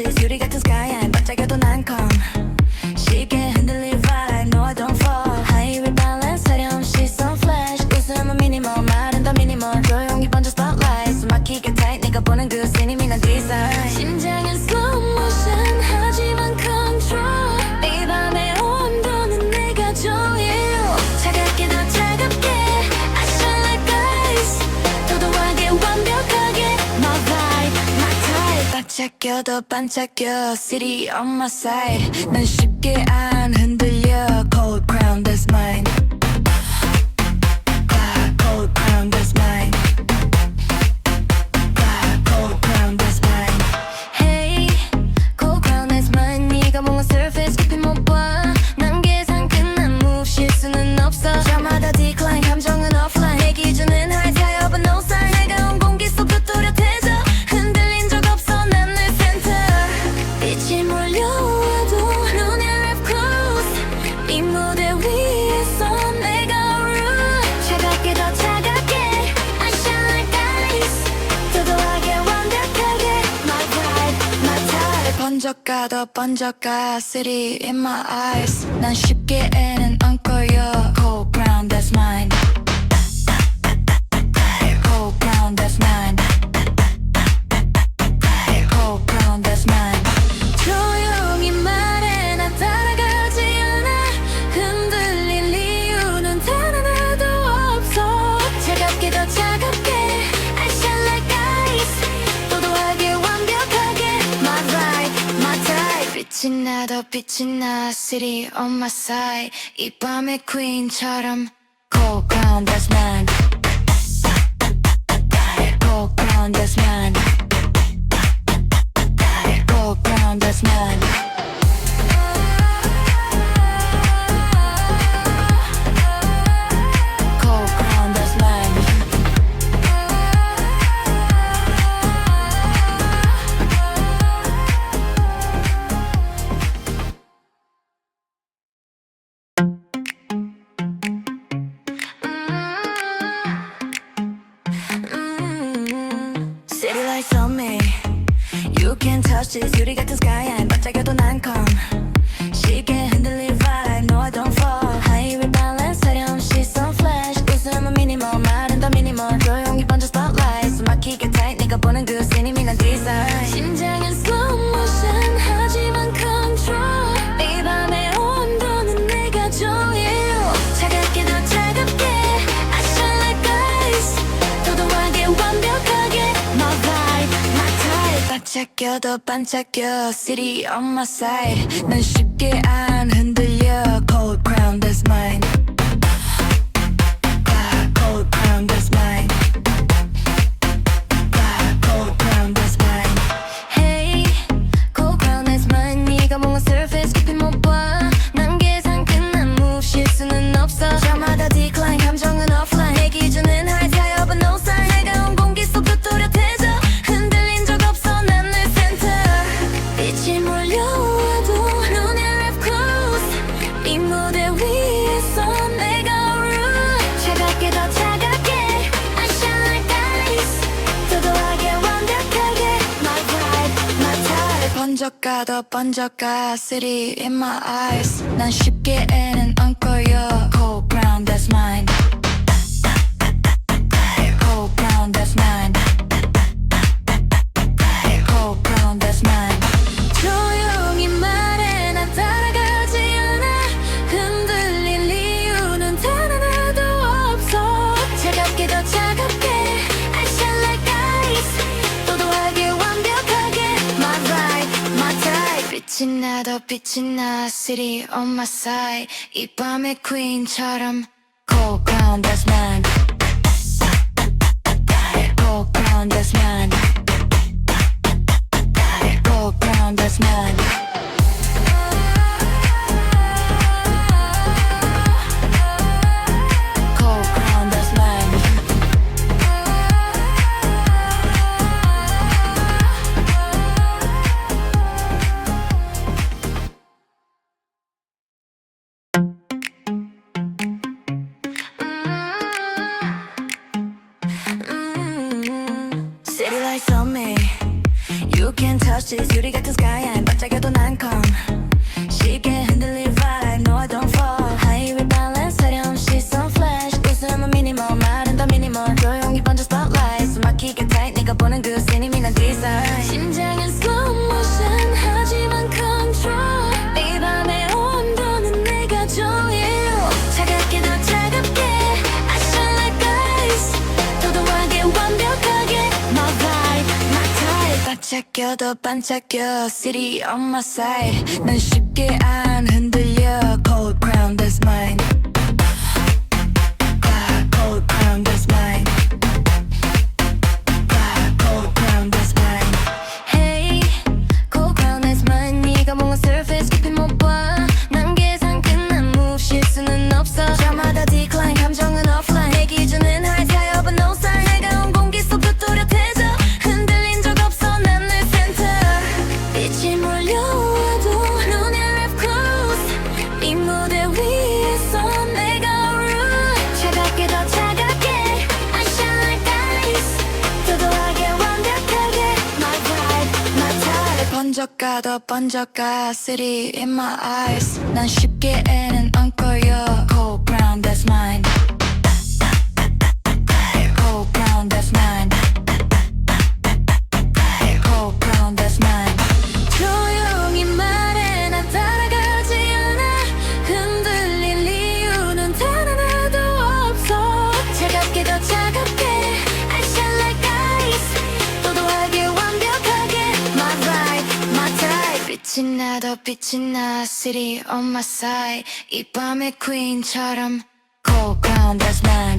touches 유리 같은 sky 반짝여도 난 calm 쉽게 흔들릴 vibe No I don't fall High balance 화려한 시선 flash 웃음은 minimal 말은 더 minimal 조용히 번져 spotlight 숨 막히게 tight 네가 보는 그 scene 난 design 심장은 slow motion 하지만 control 이 밤의 온도는 내가 조여 차갑게 더 차갑게 I shine like ice 도도하게 완벽하게 My vibe, my type 반짝여도 반짝여 City on my side 난 쉽게 안 흔들려 Cold crown that's mine Cold crown that's mine Cold crown that's mine Hey Cold crown that's mine 네가 뭔가 surface 깊이 못 봐 난 계산 끝난 move 실수는 없어 저마다 decline 감정은 offline 내 기준은 high tide but no sign 내가 온 공기 속도 또렷해져 흔들린 적 없어 난 내 center 빛이 몰려와도 눈이 left close 이 무대 위에서 내가 rule 차갑게 더 차갑게 I shine like ice 도도하게 완벽하게 My vibe, my type 번져가 더 번져가 City in my eyes 난 쉽게 애는 안 꺼요 Cold crown that's mine Cold crown that's mine Cold crown that's mine 조용히 말해 나 따라가지 않아 흔들릴 이유는 단 하나도 없어 차갑게 더 차갑게 I shine like ice 도도하게 완벽하게 My vibe, my type 빛이 나도 빛이 나 City on my side 이 밤의 queen처럼 Cold crown that's mine Cold crown that's mine Cold crown that's mine Cold crown that's mine City lights on me You can't touch this 유리 같은 sky 반짝여도 난 calm 쉽게 흔들릴 vibe No I don't fall High balance 화려한 시선 flash 웃음은 minimal 말은 더 minimal 조용히 번져 spotlight 숨 막히게 tight 네가 보는 그 scene 난 design 심장은 slow motion 하지만 control 이 밤의 온도는 내가 조여 차갑게 더 차갑게 I shine like ice 도도하게 완벽하게 My vibe, my type 반짝여도 반짝여 City on my side 난 쉽게 안 흔들려 Cold crown that's mine Cold crown that's mine Cold crown that's mine Hey Cold crown that's mine 네가 뭔가 surface 깊이 못 봐 난 계산 끝난 move 실수는 없어 저마다 decline 감정은 offline 내 기준은 high tide but no sign 내가 온 공기 속도 또렷해져 흔들린 적 없어 난 내 center 빛이 몰려와도 눈이 left close 이 무대 위에서 내가 rule 차갑게 더 차갑게 I shine like ice 도도하게 완벽하게 My vibe, my type 번져가 더 번져가 City in my eyes 난 쉽게 애는 안 꺼요 Cold crown that's mine Cold crown that's mine Cold crown that's mine 조용히 말해 나 따라가지 않아 흔들릴 이유는 단 하나도 없어 차갑게 더 차갑게 I shine like ice 도도하게 완벽하게 My vibe, my type 빛이 나도 빛이 나 City on my side 이 밤의 queen처럼 Cold crown that's mine Cold crown that's mine Cold crown that's mine Cold crown that's mine City lights on me You can't touch touches 유리 같은 sky 반짝여도 난 calm 쉽게 흔들릴 vibe No I don't fall High balance 하렴없이 some flash 웃음은 minimal 말은 더 minimal 조용히 번져 spotlight 숨 막히게 tight 네가 보는 그 scene 이미 난 desire 심장은 slow motion 하지만 control 이 밤의 온도는 내가 조여 차갑게 더 차갑게 I shine like ice 도도하게 완벽하게 My vibe, my type 반짝여도 반짝여 City on my side 난 쉽게 안 흔들려 Cold crown that's mine Cold crown that's mine Cold crown that's mine Hey Cold crown that's mine 네가 뭔가 surface 깊이 못 봐 난 계산 끝난 move 실수는 없어 저마다 decline 감정은 offline 내 기준은 high tire but no sign 내가 온 공기 속도 또렷해져 흔들린 적 없어 난 내 센터 빛이 몰려와도 눈에 랩 close 이 무대 위에서 내가 rule 차갑게 더 차갑게 I shine like ice 도도하게 완벽하게 My vibe, my type 번져가 더 번져가 City in my eyes 난 쉽게는 안 꺼요 Cold crown that's mine Cold crown that's mine Cold crown that's mine 조용히 말해 난 따라가지 않아 흔들릴 이유는 단 하나도 없어 차갑게 더 차갑게 I shine like ice 도도하게 완벽하게 My vibe, my type 빛이 나 더 빛이 나 City on my side 이 밤의 queen처럼 Cold crown that's mine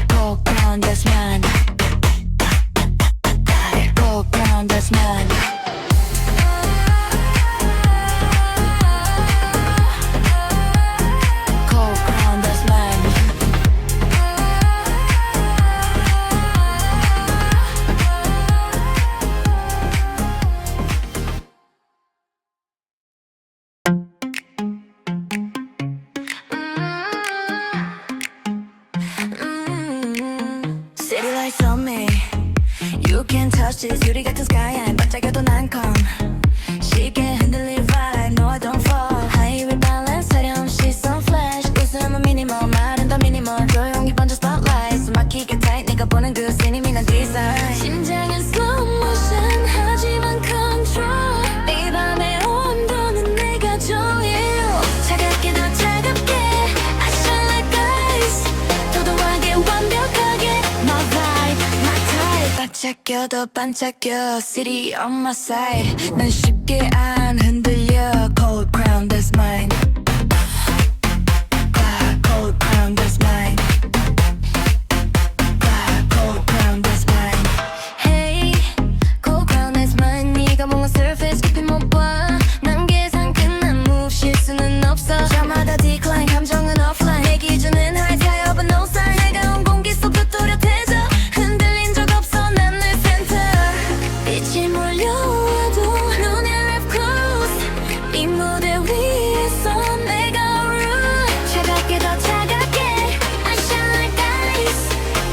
Cold crown that's mine Cold crown that's mine Cold crown that's mine City lights on me You can touch this 유리 같은 sky 반짝여도 난 calm 쉽게 흔들릴 vibe No I don't fall High balance 하렴없이 some flash 웃음은 minimal 말은 더 minimal 조용히 번져 spotlight 숨 막히게 tight 네가 보는 그 scene 이미 난 desire 심장은 slow motion 하지만 control 이 밤의 온도는 내가 조여 차갑게 더 차갑게 I shine like ice 도도하게 완벽하게 My vibe, my type 반짝여도 반짝여 City on my side 난 쉽게 안 흔들려 Cold crown that's mine Cold crown that's mine Cold crown that's mine Hey Cold crown that's mine 네가 뭔가 surface 깊이 못 봐 난 계산 끝난 move 실수는 없어 저마다 decline 감정은 offline 내 기준은 high tire but no sign 내가 온 공기 속도 또렷해져 흔들린 적 없어 난 내 센터 빛이 몰려와도 눈에 랩 close 이 무대 위에서 내가 rule 차갑게 더 차갑게 I shine like ice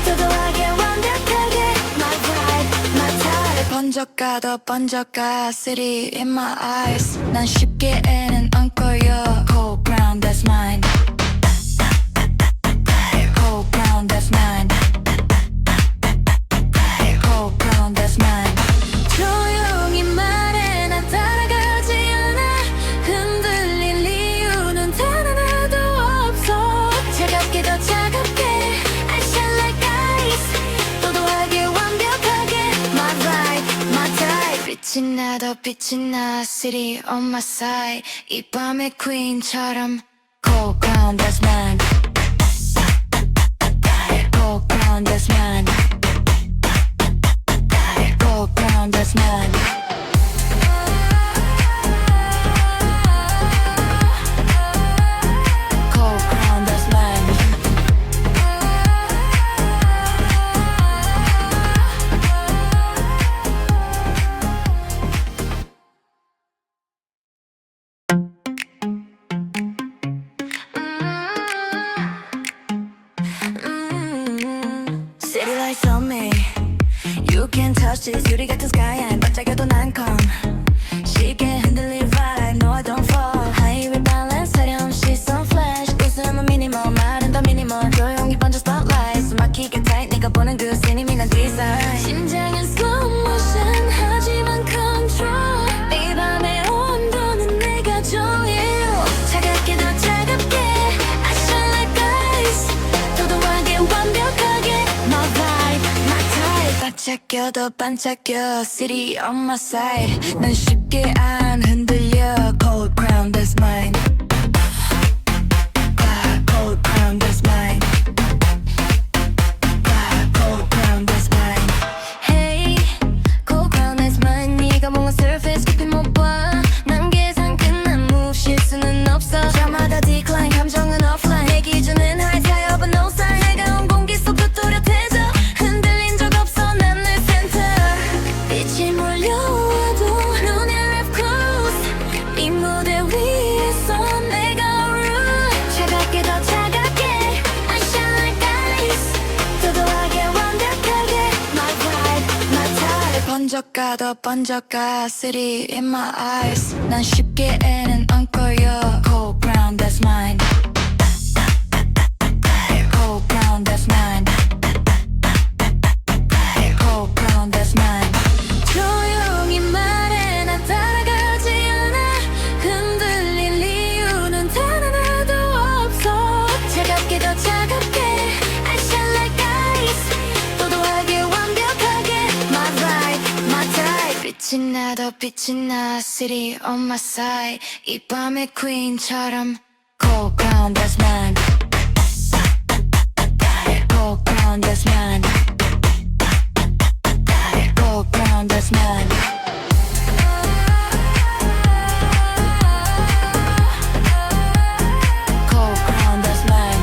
도도하게 완벽하게 My vibe, my type 번져가 더 번져가 City in my eyes 난 쉽게는 안 꺼요 Cold crown that's mine Cold crown that's mine Cold crown that's mine 조용히 말해 난 따라가지 않아 흔들릴 이유는 단 하나도 없어 차갑게 더 차갑게 I shine like ice 도도하게 완벽하게 My vibe, my type 빛이 나 더 빛이 나 City on my side 이 밤의 queen처럼 Cold crown that's mine Cold crown that's mine Cold crown that's mine Cold crown that's mine City lights on touches 유리 같은 sky 반짝여도 난 calm 쉽게 흔들릴 vibe No I don't fall Highway balance 사려운 시선 flash 웃음은 minimal 말은 더 minimal 조용히 번져 spotlight 숨 막히게 tight 네가 보는 그 씬이 난 design 심장은 slow motion 하지만 control 이 밤의 온도는 내가 조여 차갑게 더 차갑게 I shine like ice 도도하게 완벽하게 My vibe, my type 반짝여 더 반짝여 City on my side 난 쉽게 안 흔들려 Cold crown that's mine Cold crown that's mine Cold crown that's mine Hey Cold crown that's mine 네가 뭔가 surface 깊이 못 봐 난 계산 끝난 move 실수는 없어 저마다 decline 감정은 offline 내 기준은 high tire but no sign 내가 공기 속도 또렷해져 흔들린 적 없어 난 내 센터 빛이 몰려와도 눈이 left close 이 무대 위에서 내가 rule 차갑게 더 차갑게 I shine like ice 도도하게 완벽하게 My vibe, my type 번져가 더 번져가 City in my eyes 난 쉽게는 안 꺼요 Cold ground that's mine Cold ground that's mine Cold ground that's mine 조용히 말해 나 따라가지 않아 흔들릴 이유는 단 하나도 없어 차갑게 더 차갑게 I shine like ice 도도하게 완벽하게 My vibe, my type 빛이 나 더 빛이 나 City on my side 이 밤의 queen처럼 Cold ground that's mine Cold ground that's mine Cold ground that's mine Cold ground that's mine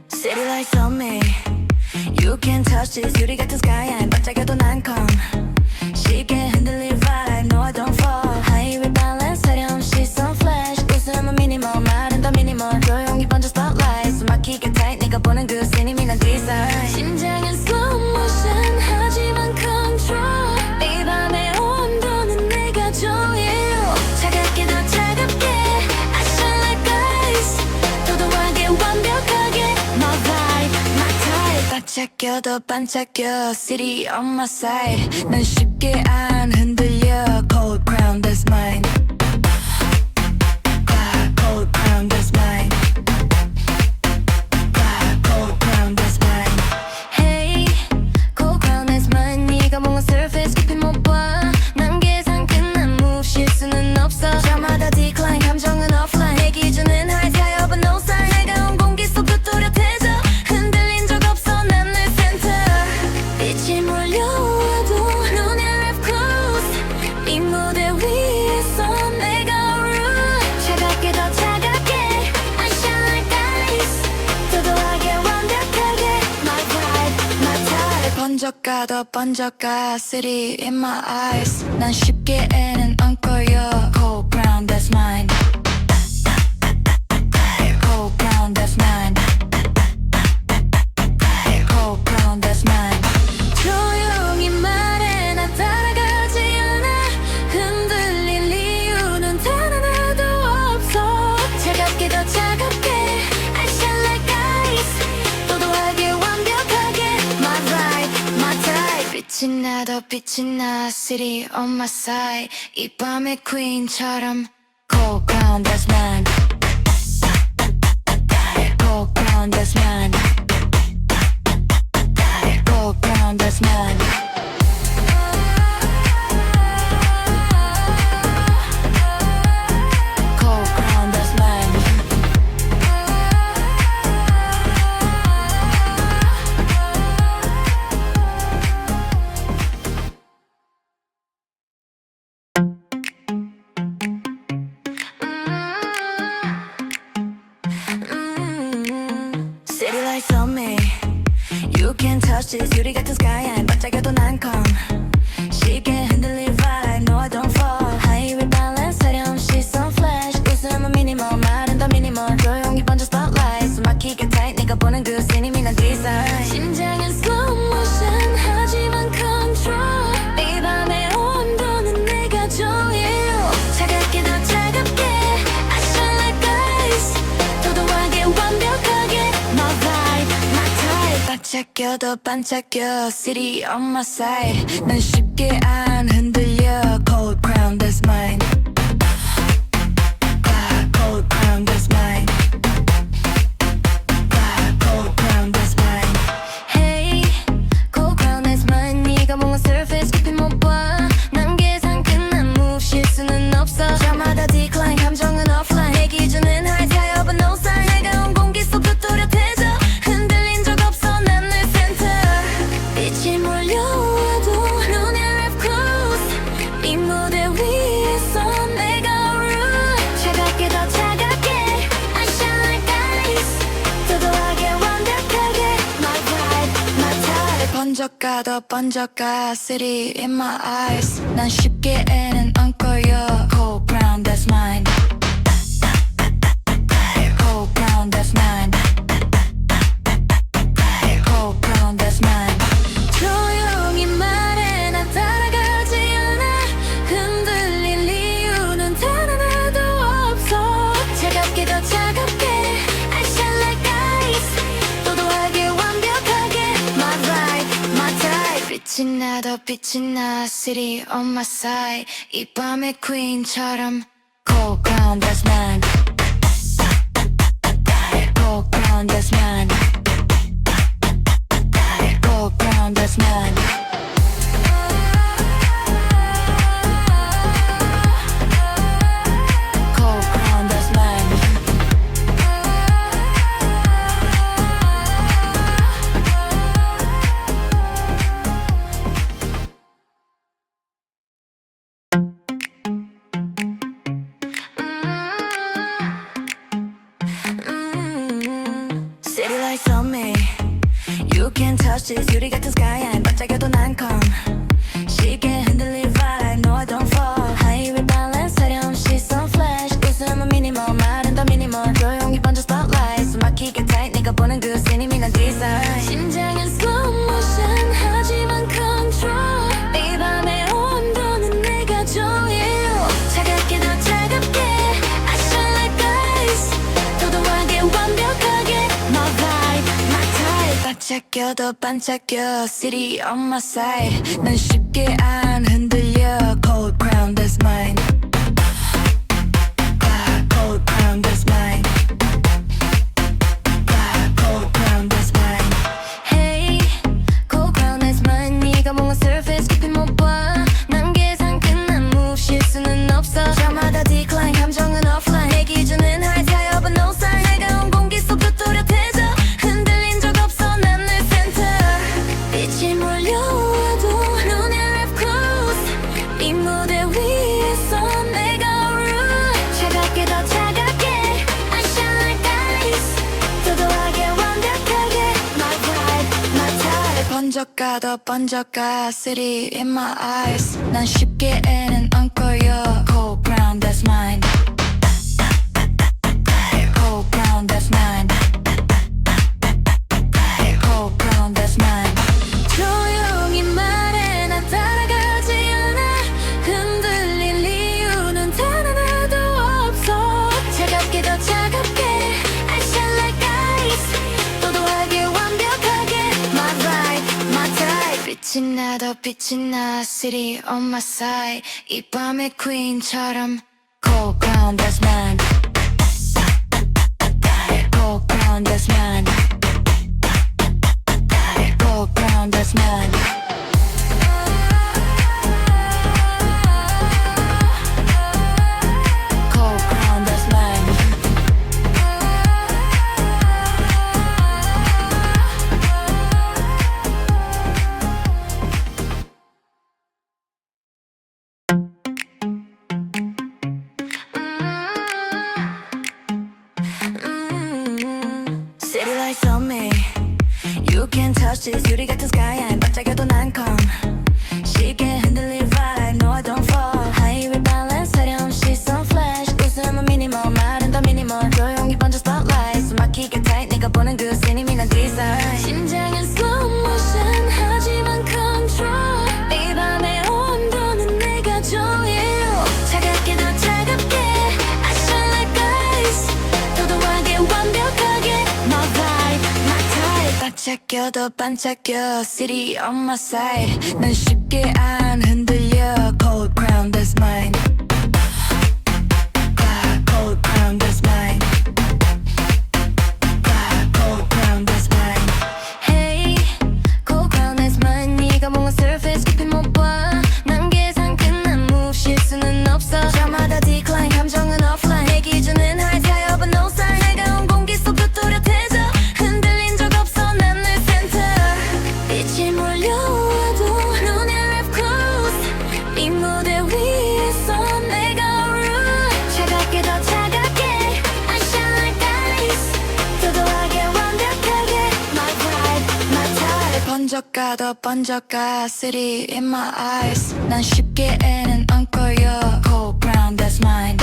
City lights on me You can touch this 유리 같은 sky 반짝여도 난 calm 쉽게 흔들릴 vibe No I don't fall Highway balance 사려운 시선 flash 웃음은 minimal 말은 더 minimal 조용히 번져 spotlight 숨 막히게 tight 네가 보는 그 씬이 난 design 심장은 slow motion 하지만 control 이 밤의 온도는 내가 조여 차갑게 더 차갑게 I shine like ice 도도하게 완벽하게 My vibe, my type 반짝여 더 반짝여 City on my side 난 쉽게 안 흔들려 Cold crown that's mine Cold crown that's mine Cold crown that's mine Hey Cold crown that's mine 네가 뭔가 surface 깊이 못 봐 난 계산 끝난 move 실수는 없어 저마다 decline 감정은 offline 내 기준은 high tire but no sign 내가 온 공기 속도 또렷해져 흔들린 적 없어 난 내 센터 빛이 몰려와도 눈이 left close 이 무대 위에서 내가 rule 차갑게 더 차갑게 I shine like ice 도도하게 완벽하게 My vibe, my type 번져가 더 번져가 City in my eyes 난 쉽게는 안 꺼요 Cold ground that's mine Cold ground that's mine Cold ground that's mine 조용히 말해 나 따라가지 않아 흔들릴 이유는 단 하나도 없어 차갑게 더 차갑게 I shine like ice 도도하게 완벽하게 My vibe, my type 빛이 나 더 빛이 나 City on my side 이 밤의 queen처럼 Cold ground that's mine Cold ground that's mine Cold ground that's mine Cold ground that's mine City lights on me You can tell touch this 유리 같은 skyline 반짝여도 난 calm 쉽게 흔들릴 vibe No I don't fall Highway balance 세련 시선 flash 웃음은 minimal 말은 더 minimal 조용히 번져 spotlight 숨 막히게 tight 네가 보는 그 scene 난 design 심장은 slow motion 하지만 control 이 밤의 온도는 내가 조여 차갑게 더 차갑게 I shine like ice 도도하게 완벽하게 My vibe, my type 반짝여도 반짝여 City on my side 난 쉽게 안 흔들려 Cold crown that's mine Cold crown that's mine Cold crown that's mine Hey Cold crown that's mine 네가 뭔가 surface 깊이 못 봐 난 계산 끝난 move 실수는 없어 저마다 decline 감정은 offline 내 기준은 high tide but no sign 내가 온 공기 속도 또렷해져 흔들린 적 없어 난 내 center 빛이 몰려와도 눈이 left close 이 무대 위에서 내가 rule 차갑게 더 차갑게 I shine like ice 도도하게 완벽하게 My vibe, my type 번져가 더 번져가 City in my eyes 난 쉽게 애는 안 꺼요 Cold brown that's mine Cold brown that's mine Cold brown that's mine 조용히 말해 나 따라가지 않아 흔들릴 이유는 단 하나도 없어 차갑게 더 차갑게 I shine like ice 도도하게 완벽하게 My vibe, my type 빛이 나 더 빛이 나 City on my side 이 밤의 queen처럼 Cold crown that's mine Cold crown that's mine Cold crown that's mine Cold crown that's mine City lights on me You can't touch this 유리 같은 skyline 반짝여도 난 calm 쉽게 흔들릴 vibe No I don't fall Highway balance 세련 시선 flash 웃음은 minimal 말은 더 minimal 조용히 번져 spotlight 숨 막히게 tight 네가 보는 그 scene 난 design 심장은 slow motion 하지만 control 이 밤의 온도는 내가 조여 차갑게 더 차갑게 I shine like ice 도도하게 완벽하게 My vibe, my type 반짝여도 반짝여 City on my side 난 쉽게 안 흔들려 Cold crown that's mine Cold crown that's mine Cold crown that's mine Hey Cold crown that's mine 네가 뭔가 surface 깊이 못 봐 난 계산 끝난 move 실수는 없어 저마다 decline 감정은 offline 내 기준은 high tide but no sign 내가 온 공기 속도 또렷해져 흔들린 적 없어 난 내 center 빛이 몰려와도 눈이 left close 이 무대 위에서 내가 rule 차갑게 더 차갑게 I shine like ice 도도하게 완벽하게 My vibe, my type 번져가 더 번져가 City in my eyes 난 쉽게 애는 안 꺼요 Cold brown that's mine Cold brown that's mine Cold brown that's mine 조용히 말해 나 따라가지 않아 흔들릴 이유는 단 하나도 없어 차갑게 더 차갑게 I shine like ice 도도하게 완벽하게 My vibe, my type 빛이 나 더 빛이 나 City on my side 이 밤의 queen처럼 Cold crown that's mine Cold crown that's mine Cold crown that's mine Cold crown that's mine City lights can't touch this 유리 같은 sky 안 반짝여도 난 calm 쉽게 흔들릴 vibe No I don't fall 하이웨이 balance 사려운 시선 flash 웃음은 minimal 말은 더 minimal 조용히 번져 spotlight 숨 막히게 tight 내가 보는 그 scene 이미 난 desire 심장은 slow motion 하지만 control 이 밤의 온도는 내가 조여 차갑게 더 차갑게 I shine like ice 도도하게 완벽하게 My vibe, my type 반짝여도 반짝여 City on my side 난 쉽게 안 흔들려 Cold crown that's mine Cold crown that's mine Cold crown that's mine Hey Cold crown that's mine 네가 뭔가 surface 깊이 못 봐 난 계산 끝난 move 실수는 없어 저마다 decline 감정은 offline 내 기준은 high tire but no sign 내가 온 공기 속 또렷해져 흔들린 적 없어 난 늘 center 빛이 몰려와도 눈을 wrap close 이 무대 위에서 내가 rule 차갑게 더 차갑게 I shine like ice 도도하게 완벽하게 My vibe, my type 번져가 더 번져가 City in my eyes 난 쉽게는 안 꺼요 Cold crown that's mine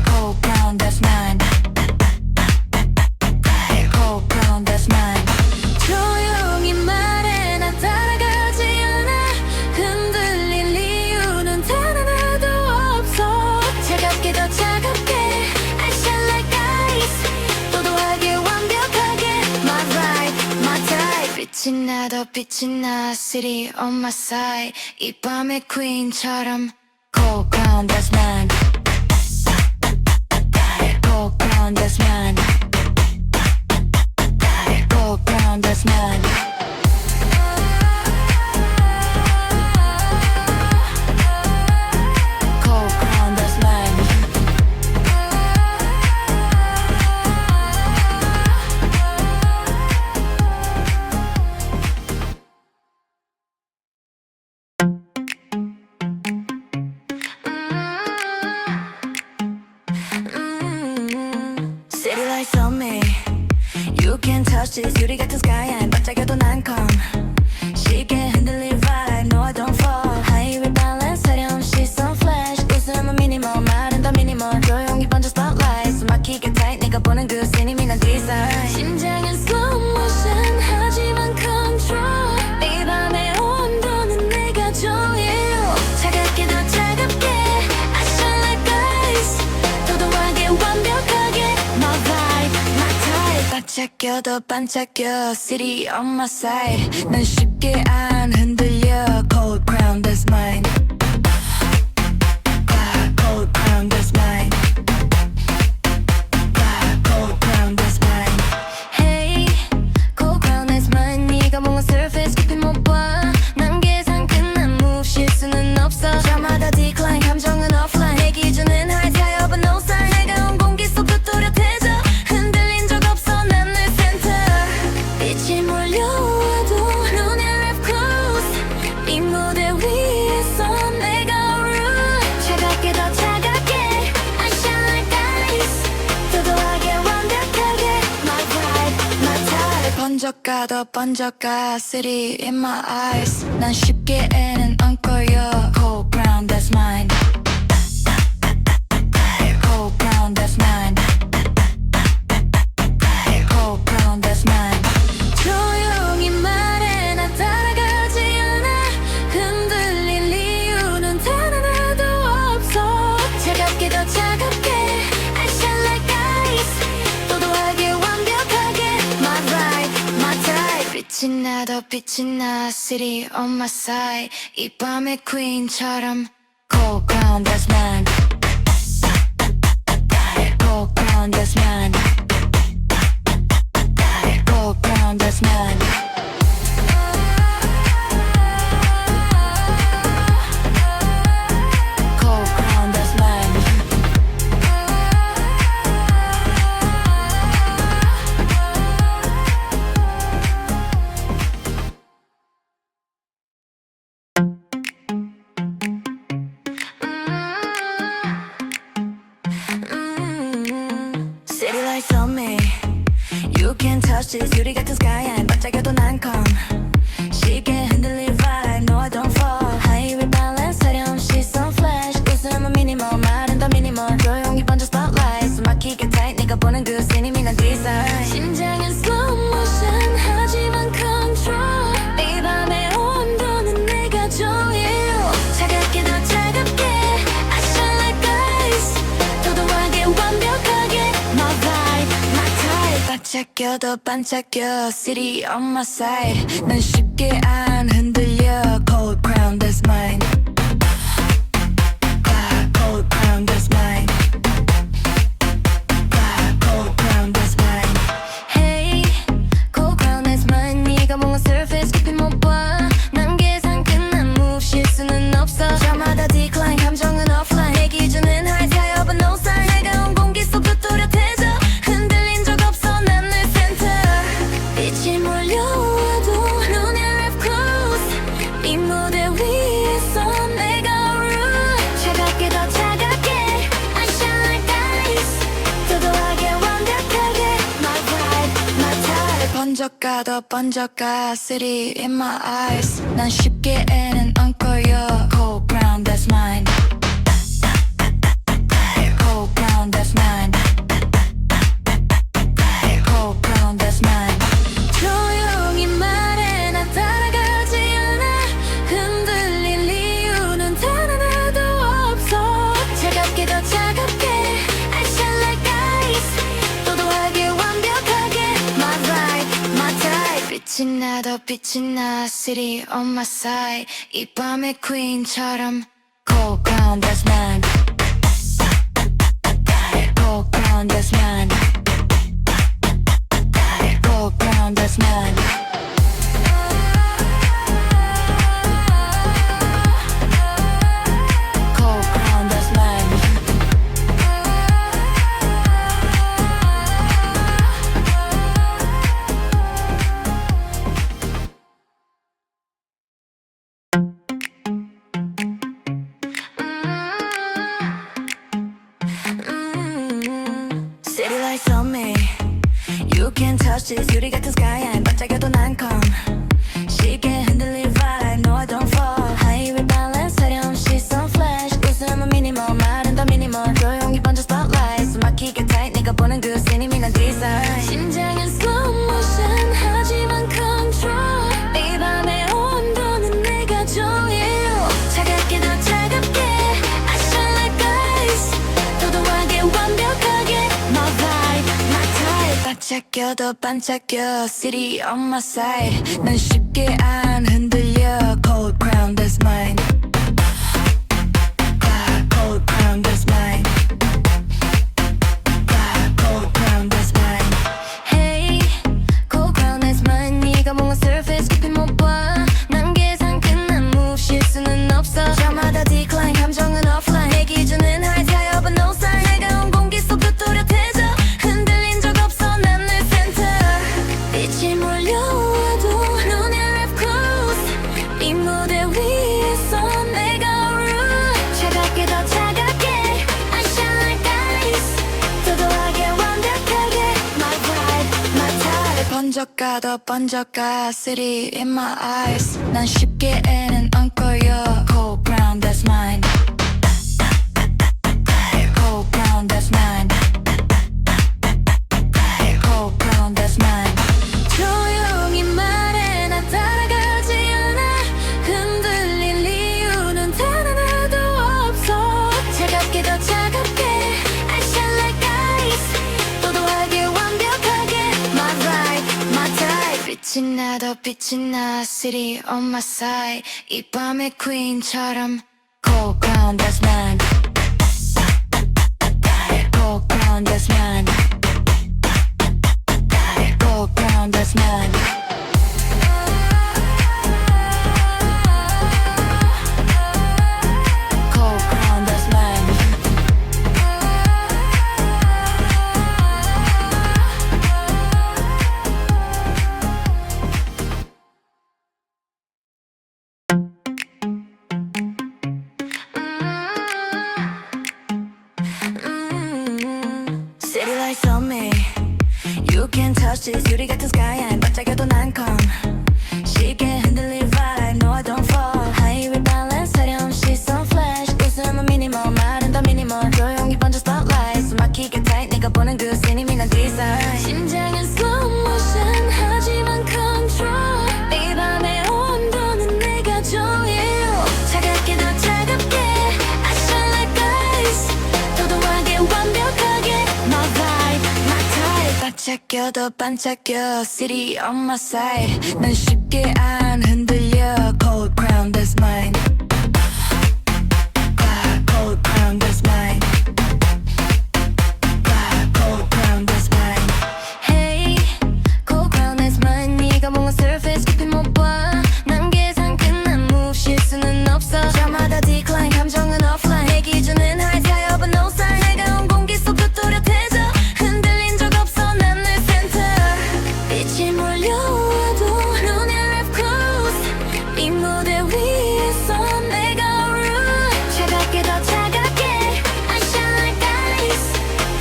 Cold crown that's mine Cold crown that's mine 조용히 말해 나 따라가지 않아 흔들릴 이유는 단 하나도 없어 차갑게 더 차갑게 I shine like ice 도도하게 완벽하게 My vibe, my type 빛이 나 더 빛이 나 City on my side 이 밤의 queen처럼 Cold crown that's mine Cold crown that's mine Cold crown that's mine Cold crown that's mine City lights on me You can't touch this 유리 같은 sky 안 반짝여도 난 calm 쉽게 흔들릴 vibe No I don't fall 하이웨이 balance 사려운 시선 flash 웃음은 minimal 말은 더 minimal 조용히 번져 spotlight 숨 막히게 tight 내가 보는 그 scene 이미 난 desire 심장은 slow motion 하지만 control 이 밤의 온도는 내가 조여 차갑게 더 차갑게 I shine like ice 도도하게 완벽하게 My vibe, my type 반짝여도 반짝여 City on my side 난 쉽게 안 흔들려 Cold crown that's mine Cold crown that's mine Cold crown that's mine Hey Cold crown that's mine 네가 뭔가 surface 깊이 못 봐 난 계산 끝난 move 실수는 없어 저마다 decline 감정은 offline 내 기준은 high tire but no sign 내가 온 공기 속 또렷해져 흔들린 적 없어 난 늘 center 빛이 몰려와도 눈을 wrap close 이 무대 위에서 내가 rule 차갑게 더 차갑게 I shine like ice 도도하게 완벽하게 My vibe, my type 번져가 더 번져가 City in my eyes 난 쉽게는 안 꺼요 Cold crown that's mine Cold crown that's mine Cold crown that's mine 조용히 말해 나 따라가지 않아 흔들릴 이유는 단 하나도 없어 차갑게 더 차갑게 I shine like ice 도도하게 완벽하게 My vibe, my type 빛이 나 더 빛이 나 City on my side 이 밤의 queen처럼 Cold crown that's mine Cold crown that's mine Cold crown that's mine Cold crown that's mine touch this 유리 같은 sky 안 반짝여도 난 calm 쉽게 흔들릴 vibe No I don't fall Highway balance 사려운 시선 flash 웃음은 minimal 말은 더 minimal 조용히 번져 spotlight 숨 막히게 tight 네가 보는 그 씬이 난 desire 심장은 slow motion 하지만 control 이 밤의 온도는 내가 조일 차갑게 더 차갑게 I shine like ice 도도하게 완벽하게 My vibe, my type 반짝여 더 반짝여 City on my side 난 쉽게 안 흔들려 Cold crown that's mine Cold crown that's mine Cold crown that's mine Hey Cold crown that's mine 네가 뭔가 surface 깊이 못 봐 난 계산 끝난 move 실수는 없어 저마다 decline 감정은 offline 내 기준은 high high up no sign 내가 온 공기 속도 또렷해져 흔들린 적 없어 난 내 센터 빛이 몰려와도 눈을 랩 close 이 무대 위에서 내가 rule 차갑게 더 차갑게 I shine like ice 도도하게 완벽하게 My vibe, my type 번져가 더 번져가 City in my eyes 난 쉽게는 안 꺼요 Cold brown that's mine Cold brown that's mine Cold brown that's mine 조용히 말해 나 따라가지 않아 흔들릴 이유는 단 하나도 없어 차갑게 더 차갑게 I shine like ice 도도하게 완벽하게 My vibe, my type 빛이 나 더 빛이 나 City on my side 이 밤의 queen처럼 Cold crown that's mine Cold crown that's mine Cold crown that's mine Cold crown that's mine City lights on me You can't touch this 유리 같은 sky 안 반짝여도 난 calm 쉽게 흔들릴 vibe No I don't fall Highway balance 사려운 시선 flash 웃음은 minimal 말은 더 minimal 조용히 번져 spotlight 숨 막히게 tight 네가 보는 그 씬이 난 desire 심장은 slow motion 하지만 control 이 밤의 온도는 내가 조일 차갑게 더 차갑게 I shine like ice 도도하게 완벽하게 My vibe, my type 반짝여 더 반짝여 City on my side 난 쉽게 안 흔들려 Cold crown that's mine Cold crown that's mine Cold crown that's mine Hey Cold crown that's mine 네가 뭔가 surface 깊이 못 봐 난 계산 끝난 move 실수는 없어 저마다 decline 감정은 offline 내 기준은 high high up no sign 내가 온 공기 속도 또렷해져 흔들린 적 없어 난 내 센터 빛이 몰려와도 눈을 랩 close 이 무대 위에서 내가 rule 차갑게 더 차갑게 I shine like ice 도도하게 완벽하게 My vibe, my type 번져가 더 번져가 City in my eyes 난 쉽게는 안 꺼요 Cold brown that's mine Cold brown that's mine Cold brown that's mine 조용히 말해 나 따라가지 않아 흔들릴 이유는 단 하나도 없어 차갑게 더 차갑게 I shine like ice 도도하게 완벽하게 My vibe, my type 빛이 나 더 빛이 나 City on my side 이 밤의 queen처럼 Cold crown that's mine Cold crown that's mine Cold crown that's mine Cold crown that's mine City lights on me You can can't touch this 유리 같은 skyline 반짝여도 난 calm 쉽게 흔들릴 vibe No I don't fall Highway balance 하렴없이 sun flash 웃음은 minimal 말은 더 minimal 조용히 번져 spotlight 숨 막히게 tight 네가 보는 그 scene 난 design 심장은 slow motion 하지만 control 이 밤의 온도는 내가 조여 차갑게 더 차갑게 I shine like ice 도도하게 완벽하게 My vibe, my type 반짝여도 반짝여 City on my side 난 쉽게 안 흔들려 Cold crown that's mine Cold crown that's mine Cold crown that's mine Hey Cold crown that's mine 네가 뭔가 surface 깊이 못 봐 난 계산 끝난 move 실수는 없어 저마다 decline 감정은 offline 내 기준은 high tide but no sign 해가 온 공기 속도 또렷해져 흔들린 적 없어 난 내 center 빛이 몰려와도 눈이 left close 이 무대 위에서 내가 rule 차갑게 더 차갑게 I shine like ice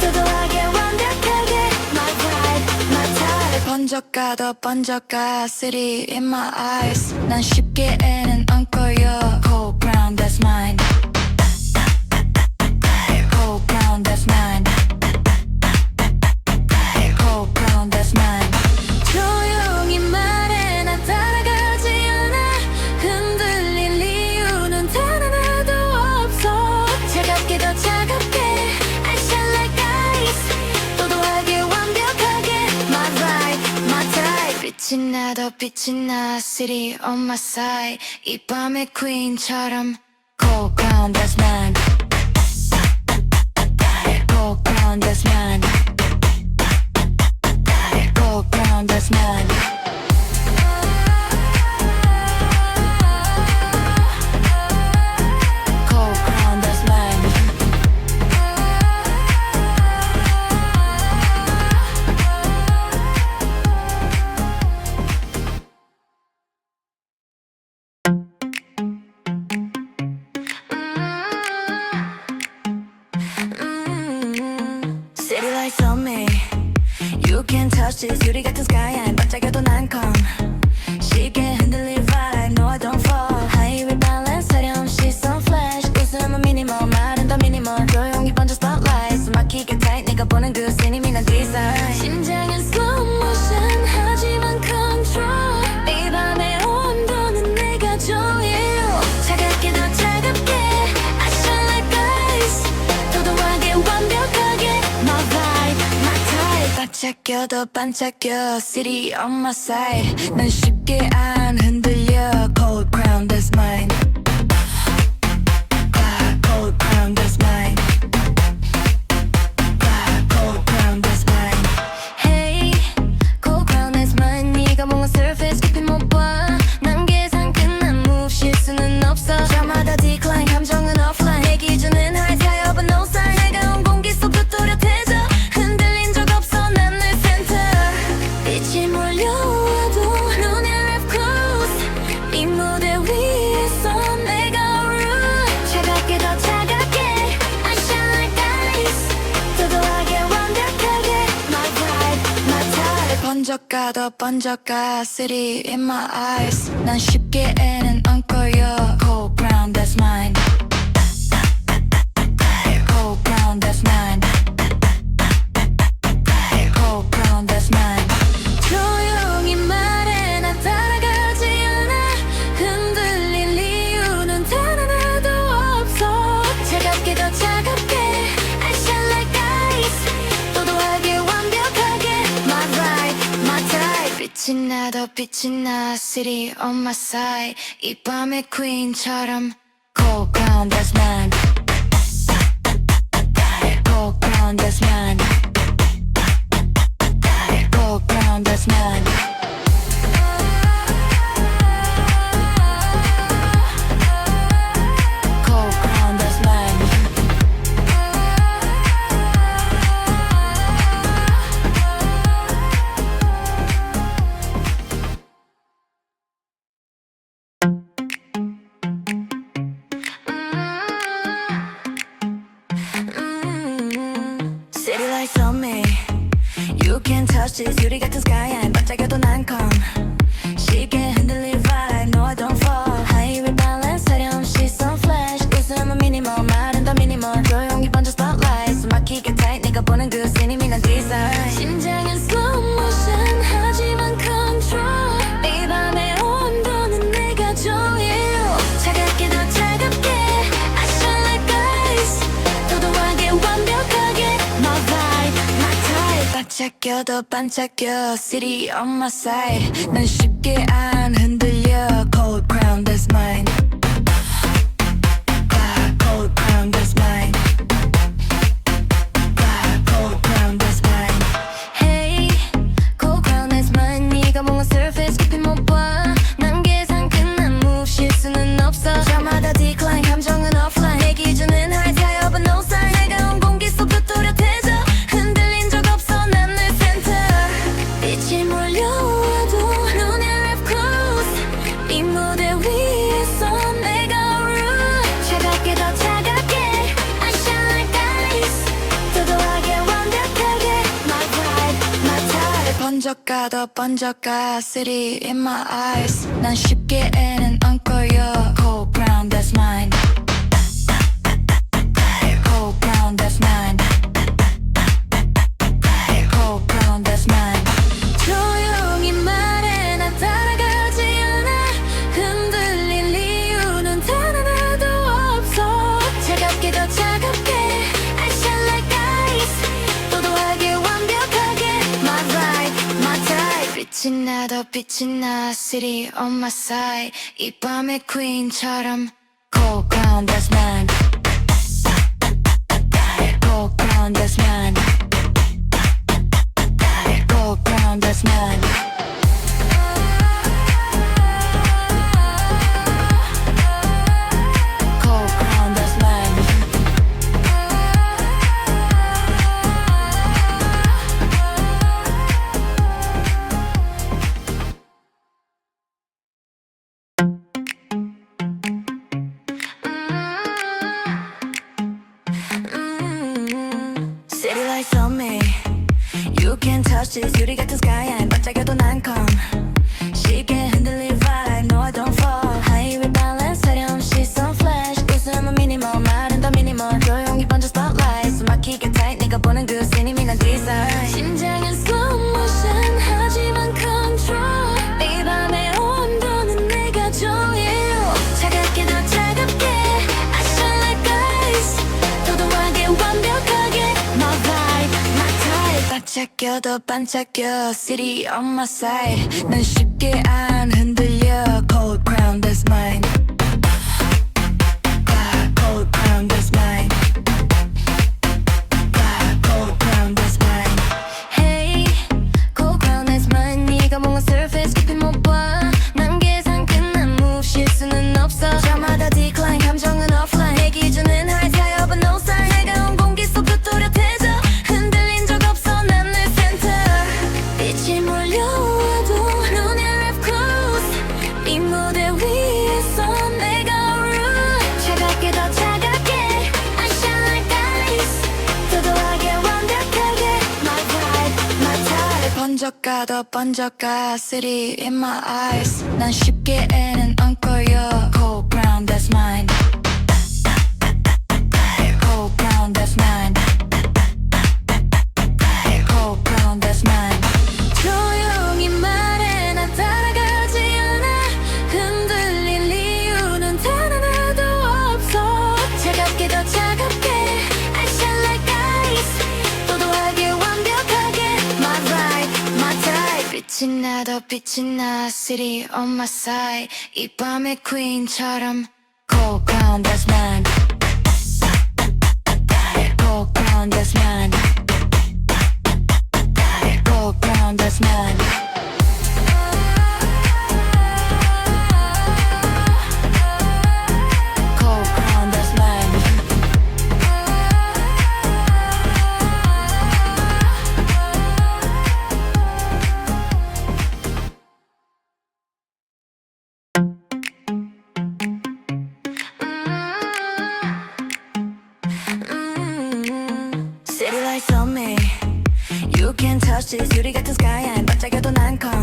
도도하게 완벽하게 My vibe, my type 번져가 더 번져가 City in my eyes 난 쉽게는 안 꺼요 Cold crown that's mine Cold crown that's mine Cold crown that's mine 조용히 말해 나 따라가지 않아 흔들릴 이유는 단 하나도 없어 차갑게 더 차갑게 I shine like ice 도도하게 완벽하게 My vibe, my type 빛이 나도 빛이 나 City on my side 이 밤의 queen처럼 Cold crown that's mine Cold crown that's mine Cold crown that's mine Cold crown that's mine City lights on me You can't touch this 유리 같은 skyline 반짝여도 난 calm 쉽게 흔들릴 vibe No I don't fall Highway balance 하렴없이 sun flash 웃음은 minimal 말은 더 minimal 조용히 번져 spotlight 숨 막히게 tight 네가 보는 그 scene 난 design 심장은 slow motion 하지만 control 이 밤의 온도는 내가 조여 차갑게 더 차갑게 I shine like ice 도도하게 완벽하게 My vibe, my type 반짝여도 반짝여 City on my side 난 쉽게 안 흔들려 Cold crown that's mine Cold crown that's mine Cold crown that's mine Hey Cold crown that's mine 네가 뭔가 surface 깊이 못 봐 난 계산 끝난 move 실수는 없어 저마다 decline 감정은 offline 내 기준은 high tide but no sign 해가 온 공기 속도 또렷해져 흔들린 적 없어 난 내 center 빛이 몰려와도 눈이 left close 이 무대 위에서 내가 rule 차갑게 더 차갑게 I shine like ice 도도하게 완벽하게 My vibe, my type 번져가 더 번져가 City in my eyes 난 쉽게는 안 꺼요 Cold crown that's mine Cold crown that's mine Cold crown that's mine 조용히 말해 나 따라가지 않아 흔들릴 이유는 단 하나도 없어 차갑게 더 차갑게 I shine like ice 도도하게 완벽하게 My vibe, my type 빛이 나도 빛이 나 City on my side 이 밤의 queen처럼 Cold crown that's mine Cold crown that's mine Cold crown that's mine Cold crown that's mine touch this 유리 같은 sky 안 반짝여도 난 calm 쉽게 흔들릴 vibe No I don't fall 하이웨이 balance 하렴없이 some flash 웃음은 minimal 말은 더 minimal 조용히 번져 spotlight 숨 막히게 tight 내가 보는 그 scene 이미 난 desire 심장은 slow motion 하지만 control 이 밤의 온도는 내가 조여 차갑게 더 차갑게 I shine like ice 도도하게 완벽하게 My vibe, my type 반짝여도 반짝여 City on my side 난 쉽게 안 흔들려 Cold crown that's mine Cold crown that's mine Cold crown that's mine Hey Cold crown that's mine 네가 뭔가 surface 깊이 못 봐 난 계산 끝난 move 실수는 없어 저마다 decline 감정은 offline 내 기준은 high tide but no sign 내가 온 공기 속도 또렷해져 흔들린 적 없어 난 늘 center 빛이 몰려와도 눈에 wrap close 이 무대 위에서 내가 rule 차갑게 더 차갑게 I shine like ice 도도하게 완벽하게 My vibe, my type 번져가 더 번져가 City in my eyes 난 쉽게는 안 꺼요 Cold crown that's mine Cold crown that's mine Cold crown that's mine 조용히 말해 나 따라가지 않아 흔들릴 이유는 단 하나도 없어 차갑게 더 차갑게 I shine like ice 도도하게 완벽하게 My vibe, my type 빛이 나 더 빛이 나 City on my side 이 밤의 queen처럼 Cold crown that's mine Cold crown that's mine Cold crown that's mine Cold crown that's mine City lights on me You can't touch this 유리 같은 sky 안 반짝여도 난 calm 쉽게 흔들릴 vibe No I don't fall 하이웨이 balance 하렴없이 some flash 웃음은 minimal 말은 더 minimal 조용히 번져 spotlight 숨 막히게 tight 네가 보는 그 scene 이미 난 desire 심장은 slow motion 하지만 control 이 밤의 온도는 내가 조여 차갑게 더 차갑게 I shine like ice 도도하게 완벽하게 My vibe, my type 반짝여도 반짝여 City on my side 난 쉽게 안 흔들려 Cold crown that's mine Cold crown that's mine Cold crown that's mine Hey Cold crown that's mine 네가 뭔가 surface 깊이 못 봐 난 계산 끝난 move 실수는 없어 저마다 decline 감정은 offline 내 기준은 high tide but no sign 내가 온 공기 속도 또렷해져 흔들린 적 없어 난 늘 center 빛이 몰려와도 눈에 wrap close 이 무대 위에서 내가 rule 차갑게 더 차갑게 I shine like ice 도도하게 완벽하게 My vibe, my type 번져가 더 번져가 City in my eyes 난 쉽게는 안 꺼요 Cold crown that's mine Cold crown that's mine Cold crown that's mine 조용히 말해 나 따라가지 않아 흔들릴 이유는 단 하나도 없어 차갑게 더 차갑게 I shine like ice 도도하게 완벽하게 My vibe, my type 빛이 나 더 빛이 나 City on my side 이 밤의 queen처럼 Cold crown that's mine Cold crown that's mine Cold crown that's mine Cold crown that's mine can't touch this 유리 같은 sky 반짝여도 난 calm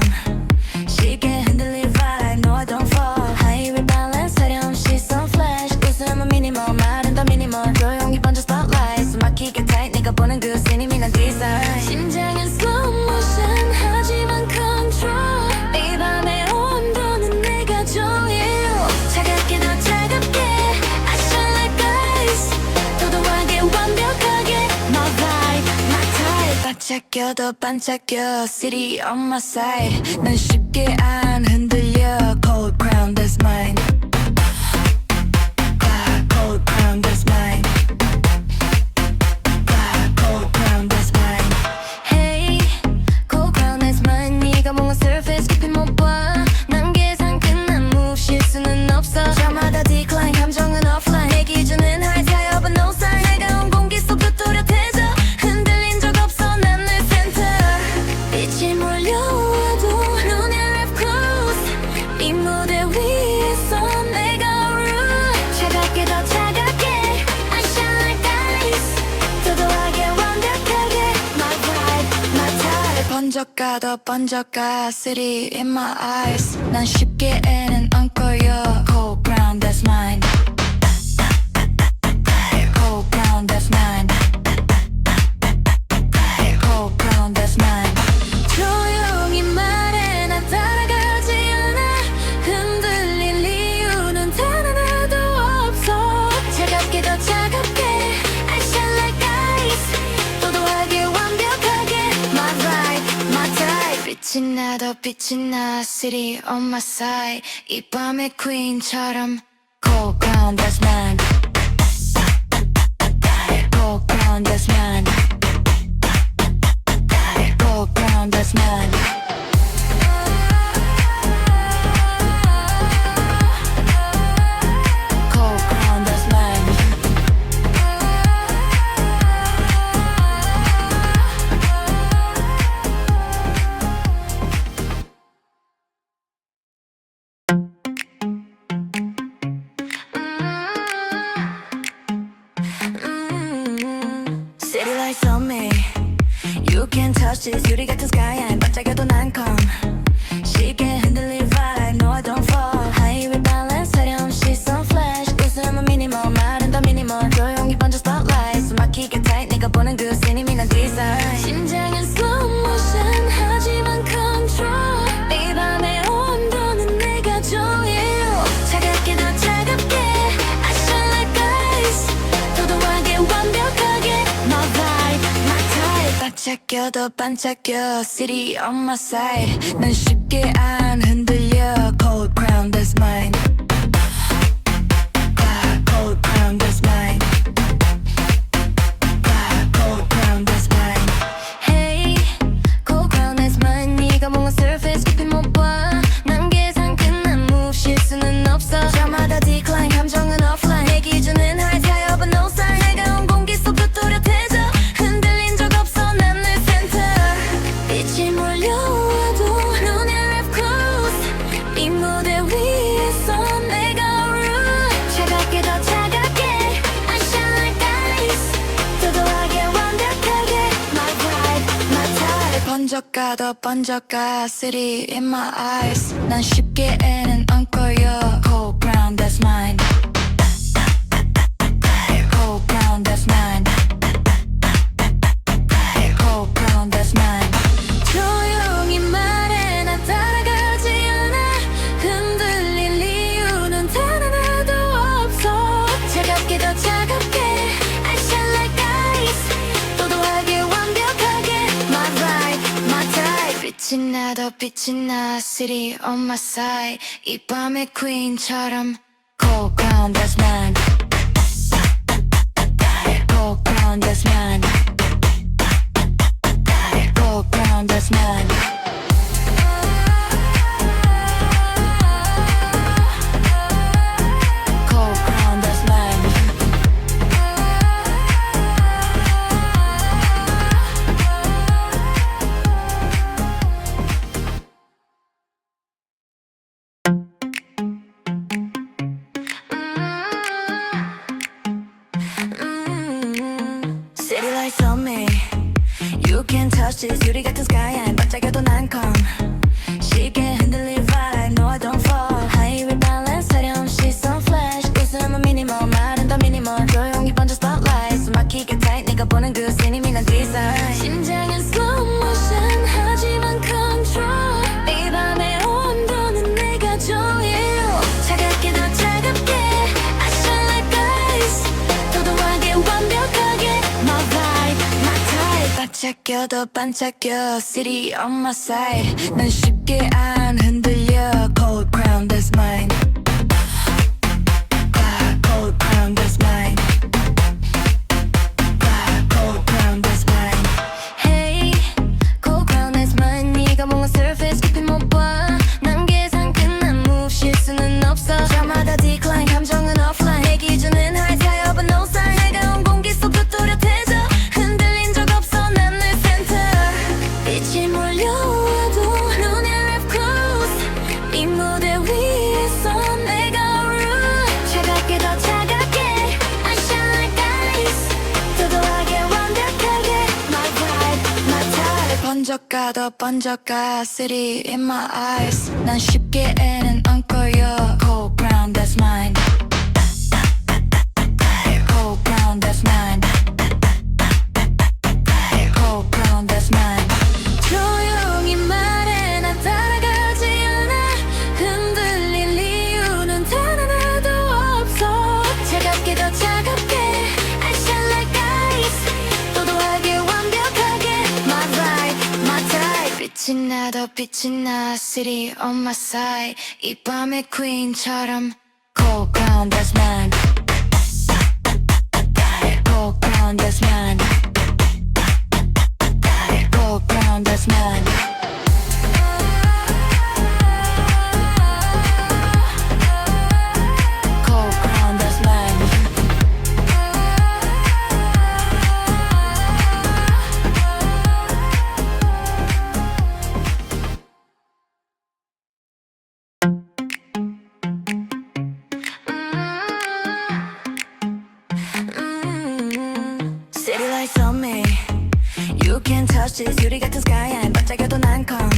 쉽게 흔들릴 vibe No I don't fall Highway balance 사려운 시선 flash 웃음은 minimal 말은 더 minimal 조용히 번져 spotlight 숨 막히게 tight 네가 보는 그 씬이 난 desire 심장은 slow motion 하지만 control 이 밤의 온도는 내가 조일 차갑게 더 차갑게 I shine like ice 도도하게 완벽하게 My vibe, my type 반짝여도 반짝여 City on my side 난 쉽게 안 흔들려 Cold crown that's mine Cold crown that's mine Cold crown that's mine Hey Cold crown that's mine 네가 뭔가 surface 깊이 못 봐 난 계산 끝난 move 실수는 없어 저마다 decline 감정은 offline 내 기준은 high tire but no sign 내가 온 공기 속도 또렷해져 흔들린 적 없어 난 내 센터 빛이 몰려와도 눈을 left close 이 무대 위에서 내가 rule 차갑게 더 차갑게 I shine like ice 도도하게 완벽하게 My vibe, my type 번져가 더 번져가 City in my eyes 난 쉽게는 안 꺼요 Cold brown that's mine Cold brown that's mine Cold brown that's mine 조용히 말해 나 따라가지 않아 흔들릴 이유는 단 하나도 없어 차갑게 더 차갑게 I shine like ice 도도하게 완벽하게 My vibe, my type 빛이 나도 빛이 나 City on my side 이 밤의 queen처럼 Cold crown that's mine Cold crown that's mine Cold crown that's mine Cold crown that's mine City lights on me You can't touch this 유리 같은 sky 반짝여도 난 calm 쉽게 흔들릴 vibe No I don't fall Highway balance 사려운 시선 flash 웃음은 minimal 말은 더 minimal 조용히 번져 spotlight 숨 막히게 tight 네가 보는 그 씬이 난 desire 심장은 slow motion 하지만 control 이 밤의 온도는 내가 조일 차갑게 더 차갑게 I shine like ice 도도하게 완벽하게 My vibe, my type 반짝여도 반짝여 City on my side 난 쉽게 안 흔들려 Cold crown that's mine Cold crown that's mine Cold crown that's mine Hey Cold crown that's mine 네가 뭔가 surface 깊이 못 봐 난 계산 끝난 move 실수는 없어 저마다 decline 감정은 offline 내 기준은 high tire but no sign 내가 온 공기 속도 또렷해져 흔들린 적 없어 난 내 센터 빛이 몰려와도 눈을 left close 이 무대 위에서 내가 rule 차갑게 더 차갑게 I shine like ice 도도하게 완벽하게 My vibe, my type 번져가 더 번져가 City in my eyes 난 쉽게는 안 꺼요 Cold brown that's mine Cold brown that's mine Cold brown that's mine 조용히 말해 나 따라가지 않아 흔들릴 이유는 단 하나도 없어 차갑게 더 차갑게 I shine like ice 도도하게 완벽하게 My vibe, my type 빛이 나도 빛이 나 City on my side 이 밤의 queen처럼 Cold crown that's mine Cold crown that's mine Cold crown that's mine Cold crown that's mine City lights on me You can touch this 유리 같은 sky 반짝여도 난 calm 쉽게 흔들릴 vibe No I don't fall High balance 화려한 시선 flash 웃음은 minimal 말은 더 minimal 조용히 번져 spotlight 숨 막히게 tight 네가 보는 그 scene 난 design 심장은 slow motion 하지만 control 이 밤의 온도는 내가 조여 차갑게 더 차갑게 I shine like ice 도도하게 완벽하게 My vibe, my type 반짝여도 반짝여 City on my side 난 쉽게 안 흔들려 Cold crown that's mine Cold crown that's mine Cold crown that's mine Hey Cold crown that's mine 네가 뭔가 surface 깊이 못 봐 난 계산 끝난 move 실수는 없어 저마다 decline 감정은 offline 내 기준은 high tide but no sign 해가운 공기 속도 또렷해져 흔들린 적 없어 난 내 center 빛이 몰려와도 눈이 left close 이 무대 위에서 내가 rule 차갑게 더 차갑게 I shine like ice 도도하게 완벽하게 My vibe, my type 번져가 더 번져가 City in my eyes 난 쉽게 애는 안 꺼요 Cold crown that's mine Cold crown that's mine Cold crown that's mine 조용히 말해 나 따라가지 않아 흔들릴 이유는 단 하나도 없어 차갑게 더 차갑게 I shine like ice 도도하게 완벽하게 My vibe, my type 빛이 나 더 빛이 나 City on my side 이 밤의 queen처럼 Cold crown that's mine Cold crown that's mine Cold crown that's mine Cold crown that's mine City lights on me You can touch this 유리 같은 sky 반짝여도 난 calm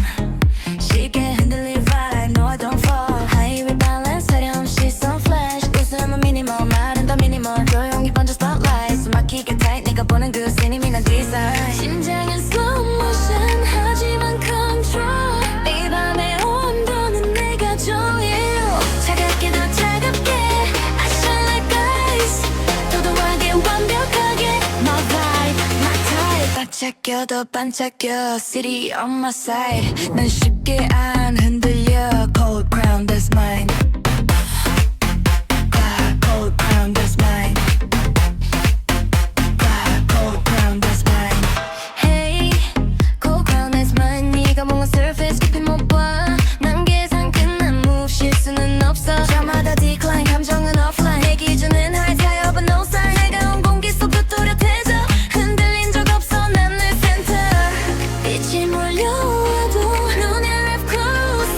쉽게 흔들릴 vibe No I don't fall High balance 화려한 시선 flash 웃음은 minimal 말은 더 minimal 조용히 번져 spotlight 숨 막히게 tight 네가 보는 그 scene 난 design 심장은 slow motion 하지만 control 이 밤의 온도는 내가 조여 차갑게 더 차갑게 I shine like ice 도도하게 완벽하게 My vibe, my type 반짝여도 반짝여 City on my side 난 쉽게 안 흔들려 Cold crown that's mine Cold crown that's mine Cold crown that's mine Hey Cold crown that's mine 네가 뭔가 surface 깊이 못 봐 난 계산 끝난 move 실수는 없어 저마다 decline 감정은 offline 내 기준은 high tide but no sign 해가운 공기 속도 또렷해져 흔들린 적 없어 난 내 center 빛이 몰려와도 눈이 left close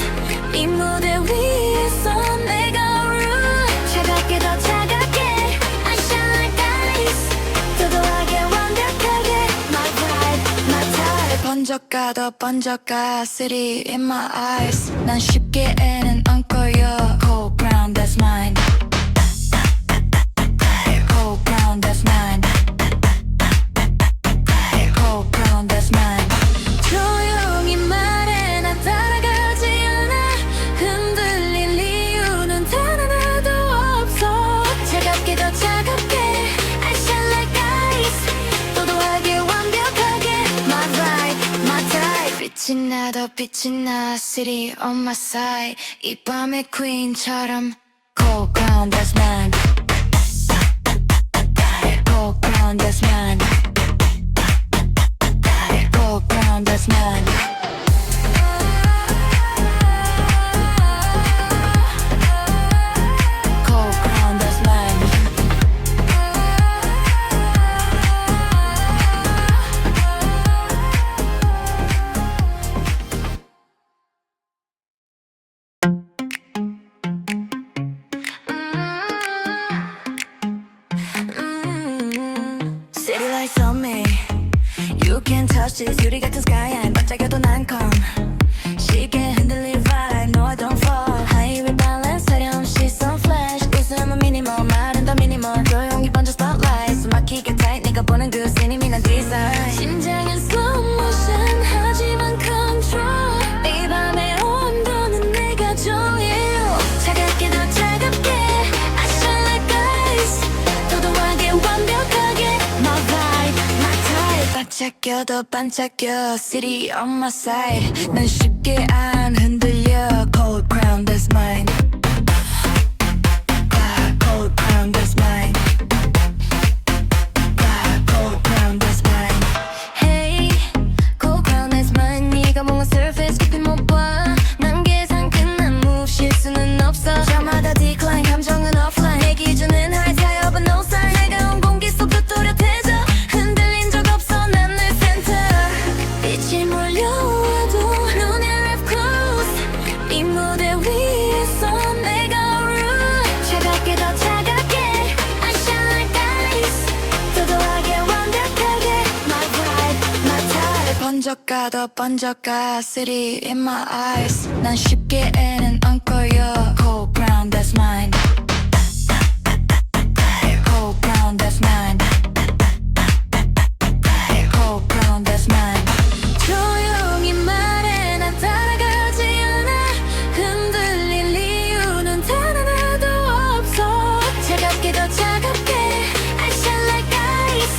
이 무대 위에서 내가 rule 차갑게 더 차갑게 I shine like ice 도도하게 완벽하게 My vibe, my type 번져가 더 번져가 City in my eyes 난 쉽게 애는 안 꺼요 Cold crown that's mine Cold crown that's mine Cold crown that's mine 조용히 말해 나 따라가지 않아 흔들릴 이유는 단 하나도 없어 차갑게 더 차갑게 I shine like ice 도도하게 완벽하게 My vibe, my type 빛이 나 더 빛이 나 City on my side 이 밤의 queen처럼 Cold crown that's mine Cold crown that's mine Cold crown that's mine Cold crown that's mine City lights You can touch this 유리 같은 skyline 반짝여도 난 calm 쉽게 흔들릴 vibe No I don't fall Highway balance 화려한 시선 flash 웃음은 minimal 말은 더 minimal 조용히 번져 spotlight 숨 막히게 tight 네가 보는 그 scene 이미 난 desire 심장은 slow motion 하지만 control 이 밤의 온도는 내가 조여 차갑게 더 차갑게 I shine like ice 도도하게 완벽하게 My vibe, my type 반짝여도 반짝여 City on my side 난 쉽게 안 흔들려 Cold crown that's mine Cold crown that's mine Cold crown that's mine Hey Cold crown that's mine 네가 뭔가 surface 깊이 못 봐 난 계산 끝난 move 실수는 없어 저마다 decline 감정은 offline 내 기준은 high tide but no sign 내가 온 공기 속도 또렷해져 흔들린 적 없어 난 늘 센터 빛이 몰려와도 눈을 wrap close 이 무대 위에서 내가 rule 차갑게 더 차갑게 I shine like ice 도도하게 완벽하게 My vibe, my type 번져가 더 번져가 City in my eyes 난 쉽게는 안 꺼요 Cold crown that's mine Cold crown that's mine Cold crown that's mine 조용히 말해 난 따라가지 않아 흔들릴 이유는 단 하나도 없어 차갑게 더 차갑게 I shine like ice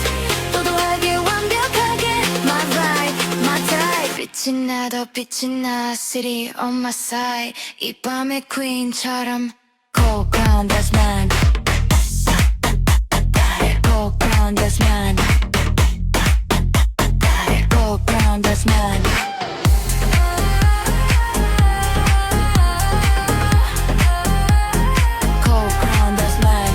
도도하게 완벽하게 My vibe, my type 빛이 나 더 빛이 나 City on my side 이 밤의 queen처럼 Cold crown that's mine Cold crown that's mine Cold crown that's mine Cold crown that's mine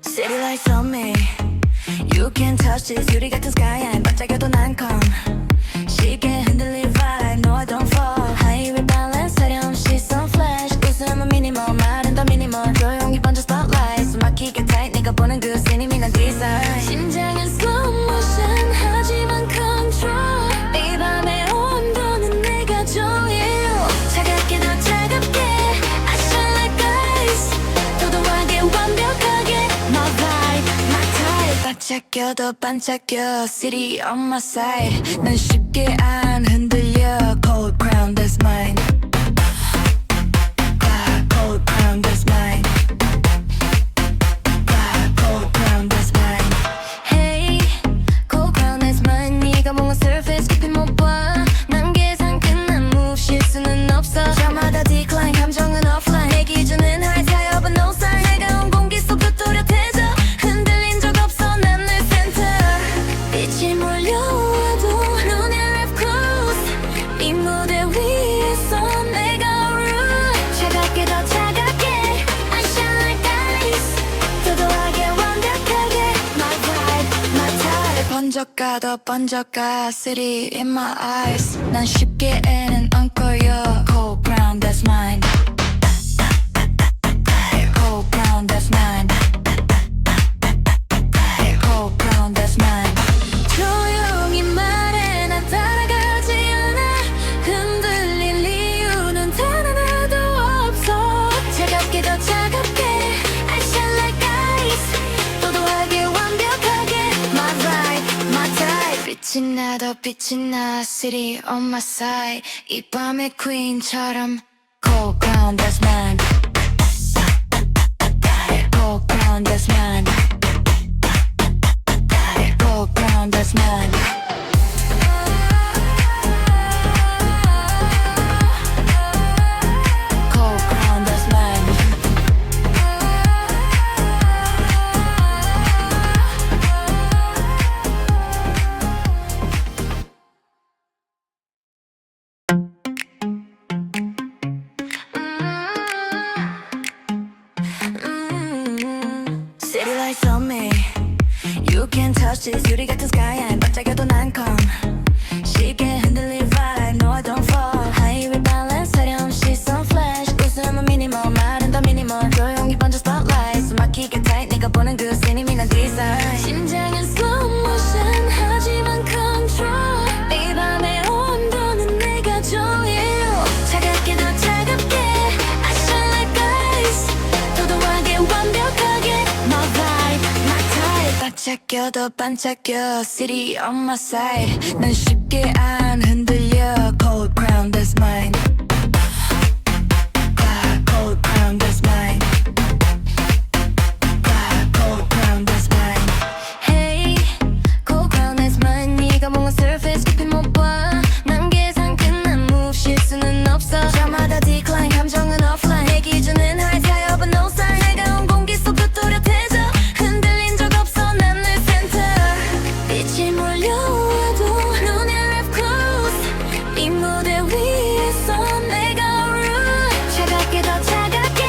City lights on me You can touch this 유리 같은 skyline 반짝여도 난 calm 쉽게 흔들릴 vibe No I don't fall Highway balance 화려한 시선 flash 웃음은 minimal 말은 더 minimal 조용히 번져 spotlight 숨 막히게 tight 네가 보는 그 scene 이미 난 desire 심장은 slow motion 하지만 control 이 밤의 온도는 내가 조여 차갑게 더 차갑게 I shine like ice 도도하게 완벽하게 My vibe, my type 반짝여도 반짝여 City on my side 난 쉽게 안 흔들려 Cold crown that's mine Cold crown that's mine Cold crown that's mine Hey Cold crown that's mine 네가 뭔가 surface 깊이 못 봐 난 계산 끝난 move 실수는 없어 저마다 decline 감정은 offline 내 기준은 high tide but no sign 내가 온 공기 속도 또렷해져 흔들린 적 없어 난 늘 센터 빛이 몰려와도 눈을 wrap close 이 무대 위에서 내가 rule 차갑게 더 차갑게 I shine like ice 도도하게 완벽하게 My vibe, my type 번져가 더 번져가 City in my eyes 난 쉽게는 안 꺼요 Cold crown that's mine Cold crown that's mine Cold crown that's mine 조용히 말해 난 따라가지 않아 흔들릴 이유는 단 하나도 없어 차갑게 더 차갑게 I shine like ice 도도하게 완벽하게 My vibe, my type 빛이 나 더 빛이 나 City on my side 이 밤의 queen처럼 Cold crown that's mine Cold crown that's mine Cold crown that's mine Cold crown that's mine City lights on me You can can't touch this 유리 같은 sky 안 반짝여도 난 calm 쉽게 흔들릴 vibe No I don't fall 하이웨이 balance 사려운 시선 flash 웃음은 minimal 말은 더 minimal 조용히 번져 spotlight 숨 막히게 tight 네가 보는 그 scene 난 design 심장은 slow motion 하지만 control 이 밤의 온도는 내가 조여 차갑게 더 차갑게 I shine like ice 도도하게 완벽하게 My vibe, my type 반짝여 더 반짝여 City on my side 난 쉽게 안 흔들려 Cold crown that's mine Cold crown that's mine Cold crown that's mine Hey Cold crown that's mine 네가 뭔가 surface 깊이 못 봐 난 계산 끝난 move 실수는 없어 저마다 decline 감정은 offline 내 기준은 high tire but no sign 내가 온 공기 속도 또렷해져 흔들린 적 없어 난 내 센터 빛이 몰려와도 눈을 left close 이 무대 위에서 내가 rule 차갑게 더 차갑게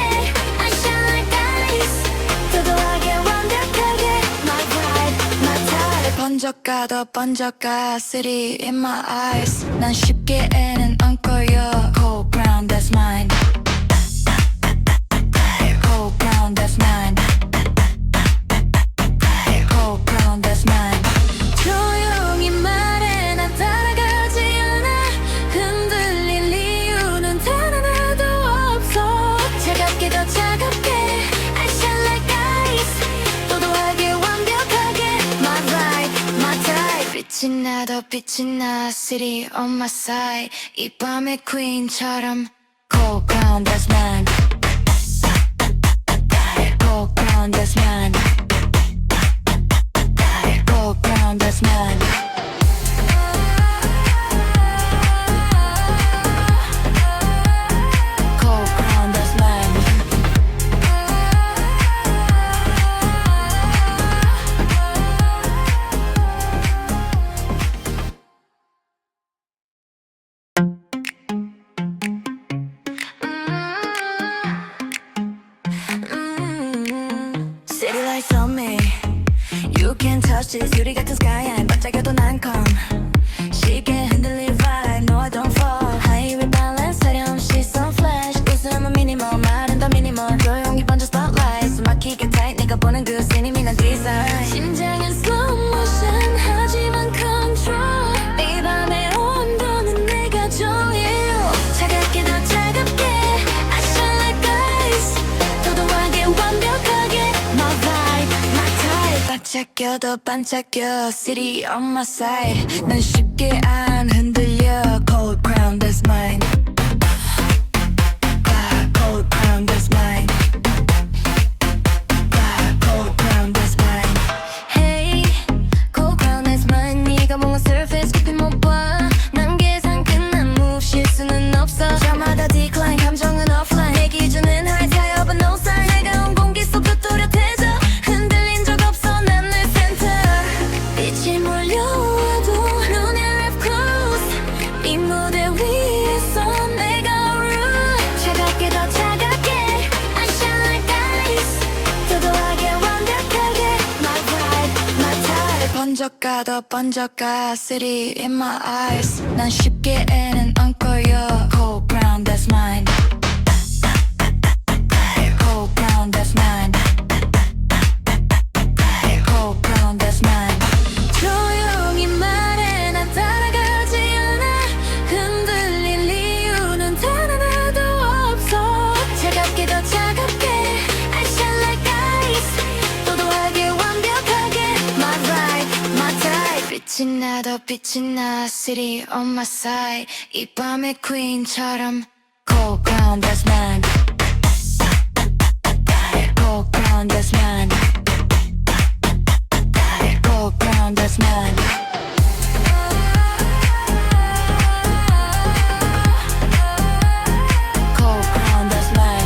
I shine like ice 도도하게 완벽하게 My vibe, my type 번져가 더 번져가 City in my eyes 난 쉽게는 안 꺼요 Cold ground that's mine Cold ground that's mine Cold ground that's mine 조용히 말해 난 따라가지 않아 흔들릴 이유는 단 하나도 없어 차갑게 더 차갑게 I shine like ice 도도하게 완벽하게 My vibe, my type 빛이 나 더 빛이 나 City on my side 이 밤의 queen처럼 Cold ground that's mine Cold ground that's mine Cold ground that's mine Cold ground that's mine City lights on me You can't touch this 유리 같은 sky 안 반짝여도 난 calm 쉽게 흔들릴 vibe No I don't fall 하이웨이 balance 사려운 시선 flash 웃음은 minimal 말은 더 minimal 조용히 번져 spotlight 숨 막히게 tight 네가 보는 그 scene 난 design 심장은 slow motion 하지만 control 이 밤의 온도는 내가 조여 차갑게 더 차갑게 I shine like ice 도도하게 완벽하게 My vibe, my type 반짝여 더 반짝여 City on my side 난 쉽게 안 흔들려 Cold crown that's mine Cold crown that's mine Cold crown that's mine Hey Cold crown that's mine 네가 뭔가 surface 깊이 못 봐 난 계산 끝난 move 실수는 없어 저마다 decline 감정은 offline 내 기준은 high tire but no sign 내가 온 공기 속도 또렷해져 흔들린 적 없어 난 내 센터 빛이 몰려와도 눈을 left close 이 무대 위에서 내가 rule 차갑게 더 차갑게 I shine like ice 도도하게 완벽하게 My vibe, my type 번져가 더 번져가 City in my eyes 난 쉽게는 안 꺼요 Cold ground that's mine Cold ground that's mine Cold ground that's mine 조용히 말해 난 따라가지 않아 흔들릴 이유는 단 하나도 없어 차갑게 더 차갑게 I shine like ice 도도하게 완벽하게 My vibe, my type 빛이 나 더 빛이 나 City on my side 이 밤의 queen처럼 Cold ground that's mine Cold ground that's mine Cold ground that's mine Cold ground that's mine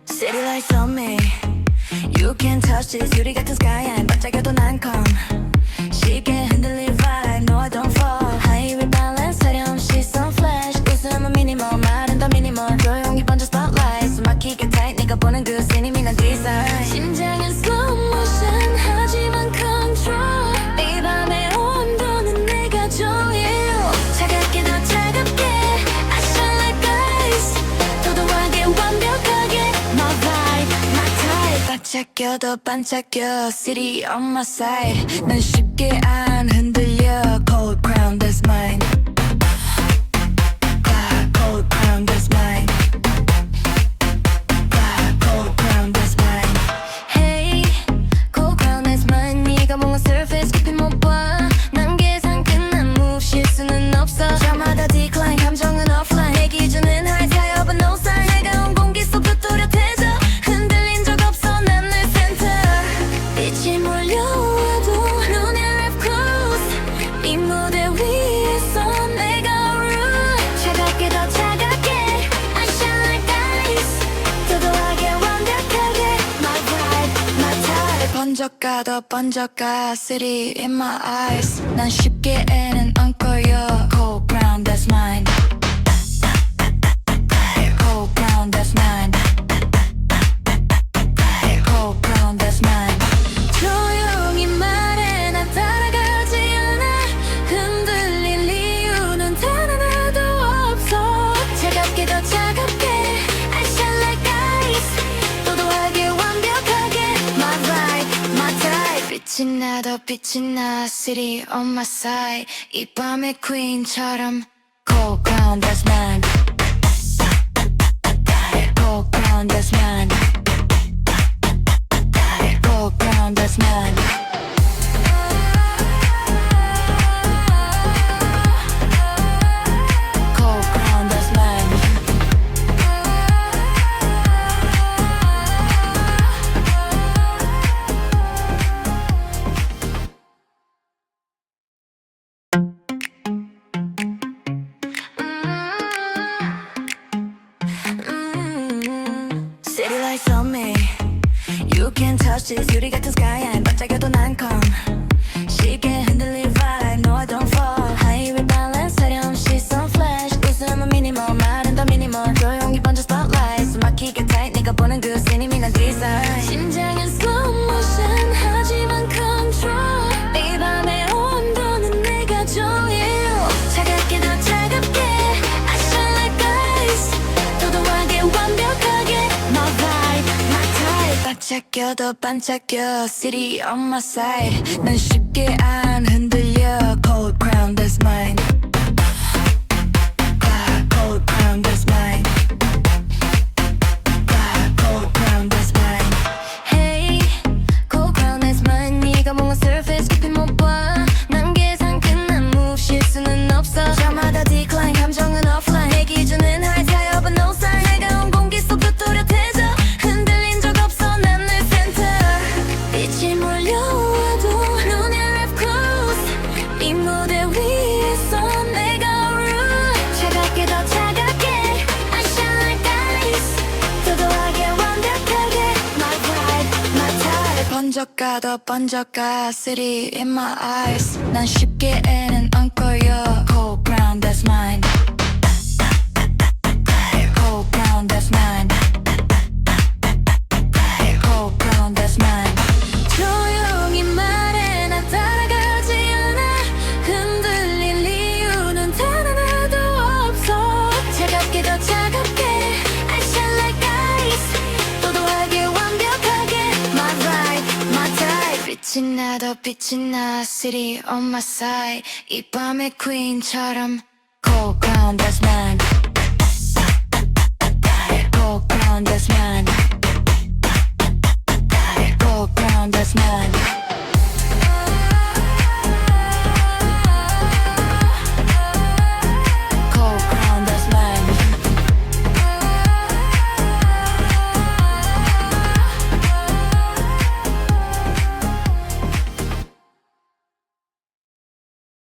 City lights touches 유리 같은 sky 반짝여도 난 calm 쉽게 흔들릴 vibe No I don't fall High rebalance 하렴없이 some flash 웃음은 minimal 말은 더 minimal 조용히 번져 spotlight 숨 막히게 tight 네가 보는 그 scene 난 desire 심장은 slow motion 하지만 control 이 밤의 온도는 내가 조여 차갑게 더 차갑게 I shine like ice 도도하게 완벽하게 My vibe, my type 반짝여도 반짝여 City on my side 난 쉽게 안 흔들려 Cold crown that's mine Cold crown that's mine Cold crown that's mine Hey Cold crown that's mine 네가 뭔가 surface 깊이 못 봐 난 계산 끝난 move 실수는 없어 저마다 decline 감정은 offline 내 기준은 high 타요 but no sign 내가 온 공기 속도 또렷해져 흔들린 적 없어 난 내 center 빛이 몰려와도 눈이 left close 이 무대 위에서 내가 rule 차갑게 더 차갑게 I shine like ice 도도하게 완벽하게 My vibe, my type 번져가 더 번져가 City in my eyes 난 쉽게 애는 안 꺼요 Cold brown that's mine Cold brown that's mine Cold brown that's mine 조용히 말해 나 따라가지 않아 흔들릴 이유는 단 하나도 없어 차갑게 더 차갑게 I shine like ice 도도하게 완벽하게 My vibe, my type 빛이 나도 빛이 나 City on my side 이 밤의 queen처럼 Cold crown that's mine Cold crown that's mine Cold crown that's mine Cold crown that's mine City lights on me You can't touch this 유리 같은 sky 반짝여도 난 calm 쉽게 흔들릴 vibe No I don't fall High rebalance 하렴없이 some flash 웃음은 minimal 말은 더 minimal 조용히 번져 spotlight 숨 막히게 tight 네가 보는 그 scene 난 desire 심장은 slow motion 하지만 control 이 밤의 온도는 내가 조여 차갑게 더 차갑게 I shine like ice 도도하게 완벽하게 My vibe, my type 반짝여도 반짝여 City on my side 난 쉽게 안 흔들려 Cold crown that's mine Cold crown that's mine Cold crown that's mine Hey Cold crown that's mine 네가 뭔가 surface 깊이 못 봐 난 계산 끝난 move 실수는 없어 저마다 decline 감정은 offline 내 기준은 high 타요 but no sign 내가 온 공기 속도 또렷해져 흔들린 적 없어 난 내 center 빛이 몰려와도 눈이 left close 이 무대 위에서 내가 rule 차갑게 더 차갑게 I shine like ice 도도하게 완벽하게 My vibe, my type 번져가 더 번져가 City in my eyes 난 쉽게 애는 안 꺼요 Cold brown that's mine Cold brown that's mine Cold brown that's mine 조용히 말해 나 따라가지 않아 흔들릴 이유는 단 하나도 없어 차갑게 더 차갑게 I shine like ice 도도하게 완벽하게 My vibe, my type 빛이 나도 빛이 나 City on my side 이 밤의 queen처럼 Cold crown that's mine